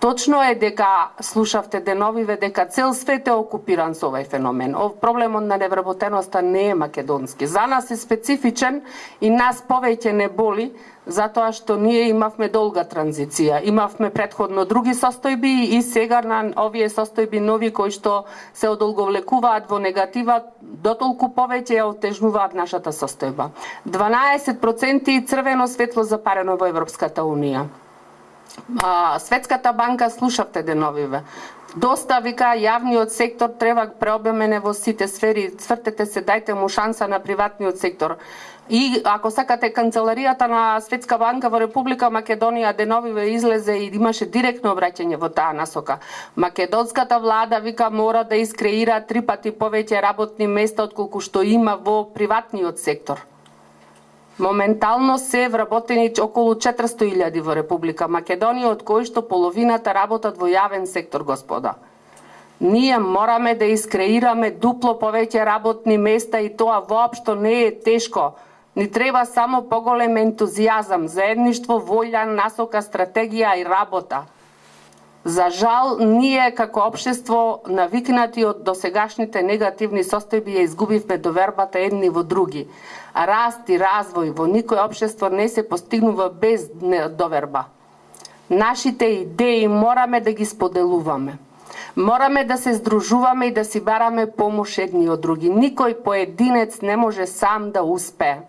Точно е дека слушавте деновиве дека цел свет е окупиран со овој феномен. Проблемот на невработеноста не е македонски. За нас е специфичен и нас повеќе не боли, затоа што ние имавме долга транзиција. Имавме претходно други состојби и сега на овие состојби нови кои што се одолговлекуваат во негатива, дотолку повеќе ја отежнуваат нашата состојба. 12% црвено светло запарено во Европската Унија. Светската банка слушавте деновиве. Доста вика јавниот сектор треба преобремене во сите сфери, цвртете се, дајте му шанса на приватниот сектор. И ако сакате, канцеларијата на Светска банка во Република Македонија деновиве излезе и имаше директно обраќање во таа насока. Македонската влада вика мора да искреира 3 пати повеќе работни места отколку што има во приватниот сектор. Моментално се вработени околу 400.000 во Република Македонија, од кои што половината работат во јавен сектор, господа. Ние мораме да искреираме дупло повеќе работни места и тоа воопшто не е тешко. Ни треба само поголем ентузијазам, заедништво, волја, насока, стратегија и работа. За жал, ние како општество, навикнати од досегашните негативни состојби, ја изгубивме довербата едни во други. Раст и развој во никој општество не се постигнува без доверба. Нашите идеи мораме да ги споделуваме. Мораме да се здружуваме и да си бараме помош едни од други. Никој поединец не може сам да успее.